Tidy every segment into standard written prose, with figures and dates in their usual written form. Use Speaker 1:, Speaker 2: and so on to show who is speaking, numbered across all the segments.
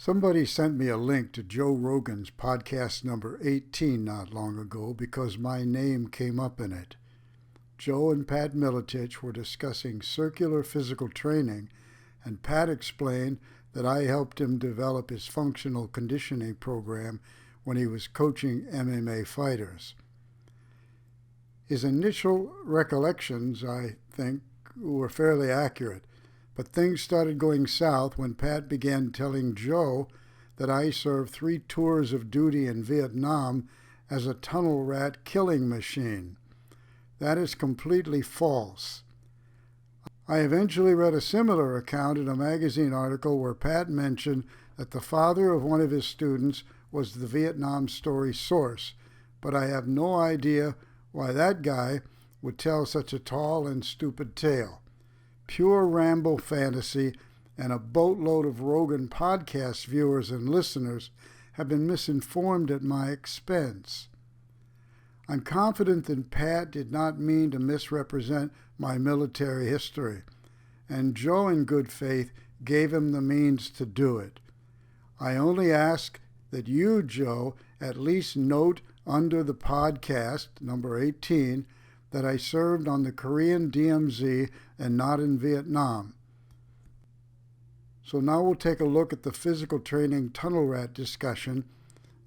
Speaker 1: Somebody sent me a link to Joe Rogan's podcast number 18 not long ago because my name came up in it. Joe and Pat Miletich were discussing circular physical training, and Pat explained that I helped him develop his functional conditioning program when he was coaching MMA fighters. His initial recollections, I think, were fairly accurate, but things started going south when Pat began telling Joe that I served 3 tours of duty in Viet Nam as a tunnel rat killing machine. That is completely false. I eventually read a similar account in a magazine article where Pat mentioned that the father of one of his students was the Viet Nam story source, but I have no idea why that guy would tell such a tall and stupid tale. Pure Rambo fantasy, and a boatload of Rogan podcast viewers and listeners have been misinformed at my expense. I'm confident that Pat did not mean to misrepresent my military history, and Joe, in good faith, gave him the means to do it. I only ask that you, Joe, at least note under the podcast, number 18, that I served on the Korean DMZ and not in Vietnam. So now we'll take a look at the physical training tunnel rat discussion,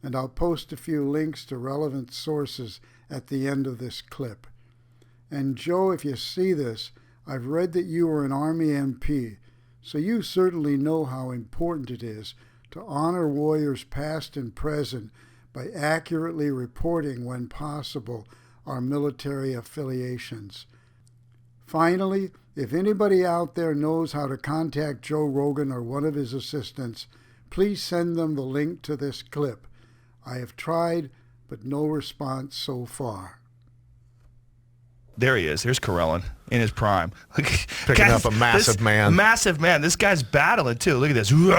Speaker 1: and I'll post a few links to relevant sources at the end of this clip. And Joe, if you see this, I've read that you were an Army MP, so you certainly know how important it is to honor warriors past and present by accurately reporting, when possible, our military affiliations. Finally, if anybody out there knows how to contact Joe Rogan or one of his assistants, please send them the link to this clip. I have tried, but no response so far.
Speaker 2: There he is. There's Karelin in his prime.
Speaker 3: Picking up a massive man.
Speaker 2: Massive man. This guy's battling, too. Look at this. Boom!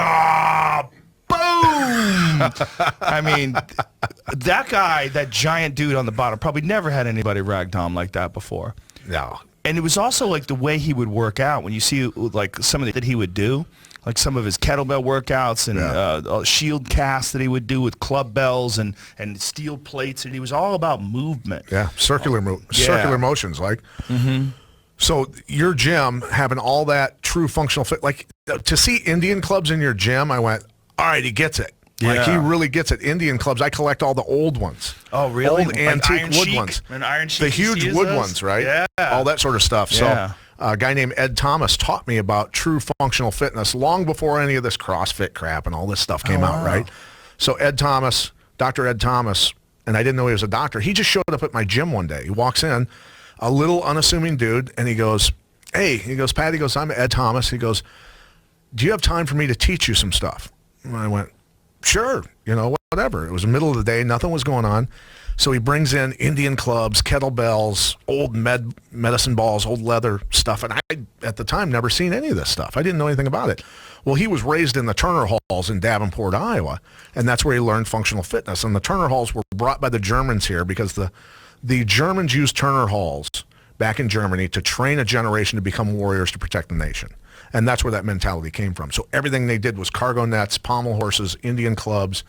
Speaker 2: I mean, that guy, that giant dude on the bottom, probably never had anybody ragdoll like that before.
Speaker 3: No.
Speaker 2: And it was also like the way he would work out. When you see like some of the that he would do, like some of his kettlebell workouts and shield casts that he would do with club bells and steel plates, and he was all about movement.
Speaker 3: Yeah, circular motions, like. Mm-hmm. So your gym having all that true functional fit, like to see Indian clubs in your gym, I went, all right, he gets it.
Speaker 2: Yeah.
Speaker 3: Like he really gets it. Indian clubs, I collect all the old ones.
Speaker 2: Oh, really?
Speaker 3: Old antique wood ones.
Speaker 2: And Iron Sheik.
Speaker 3: The huge wood ones, right?
Speaker 2: Yeah.
Speaker 3: All that sort of stuff.
Speaker 2: Yeah.
Speaker 3: So a guy named Ed Thomas taught me about true functional fitness long before any of this CrossFit crap and all this stuff came out, right? So Ed Thomas, Dr. Ed Thomas, and I didn't know he was a doctor. He just showed up at my gym one day. He walks in, a little unassuming dude, and he goes, hey, he goes, Pat, he goes, I'm Ed Thomas. He goes, do you have time for me to teach you some stuff? And I went, sure, whatever. It was the middle of the day. Nothing was going on. So he brings in Indian clubs, kettlebells, old medicine balls, old leather stuff. And I, at the time, never seen any of this stuff. I didn't know anything about it. Well, he was raised in the Turner Halls in Davenport, Iowa, and that's where he learned functional fitness. And the Turner Halls were brought by the Germans here because the Germans used Turner Halls back in Germany to train a generation to become warriors to protect the nation. And that's where that mentality came from. So everything they did was cargo nets, pommel horses, Indian clubs,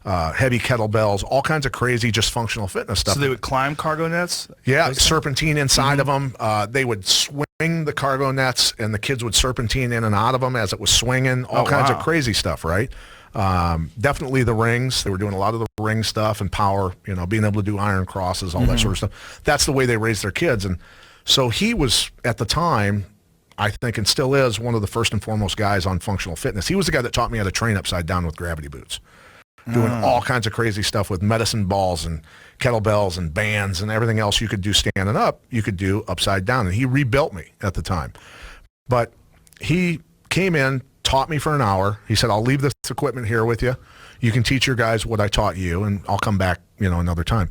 Speaker 3: heavy kettlebells, all kinds of crazy, just functional fitness stuff.
Speaker 2: So they would climb cargo nets?
Speaker 3: Yeah, serpentine inside of them. They would swing the cargo nets, and the kids would serpentine in and out of them as it was swinging, all kinds of crazy stuff, right? Definitely the rings. They were doing a lot of the ring stuff and power, being able to do iron crosses, all that sort of stuff. That's the way they raised their kids. And so he was, at the time, I think, and still is, one of the first and foremost guys on functional fitness. He was the guy that taught me how to train upside down with gravity boots, doing all kinds of crazy stuff with medicine balls and kettlebells and bands and everything else you could do standing up, you could do upside down. And he rebuilt me at the time. But he came in, taught me for an hour. He said, I'll leave this equipment here with you. You can teach your guys what I taught you, and I'll come back, another time.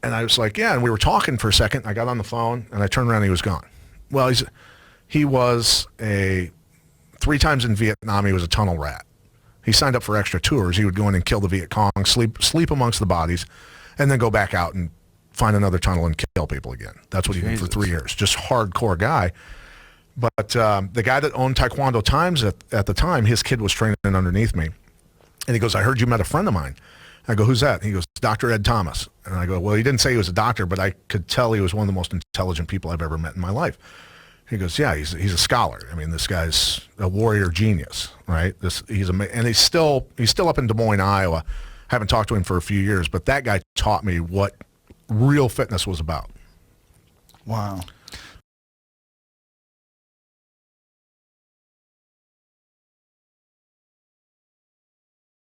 Speaker 3: And I was like, yeah. And we were talking for a second. I got on the phone, and I turned around, and he was gone. Well, he was 3 times in Vietnam, he was a tunnel rat. He signed up for extra tours. He would go in and kill the Viet Cong, sleep amongst the bodies, and then go back out and find another tunnel and kill people again. That's what he did for 3 years. Just hardcore guy. But the guy that owned Taekwondo Times at the time, his kid was training underneath me. And he goes, I heard you met a friend of mine. I go, who's that? He goes, Dr. Ed Thomas. And I go, well, he didn't say he was a doctor, but I could tell he was one of the most intelligent people I've ever met in my life. He goes, yeah, he's a scholar. I mean, this guy's a warrior genius, right? And he's still up in Des Moines, Iowa. Haven't talked to him for a few years, but that guy taught me what real fitness was about.
Speaker 2: Wow.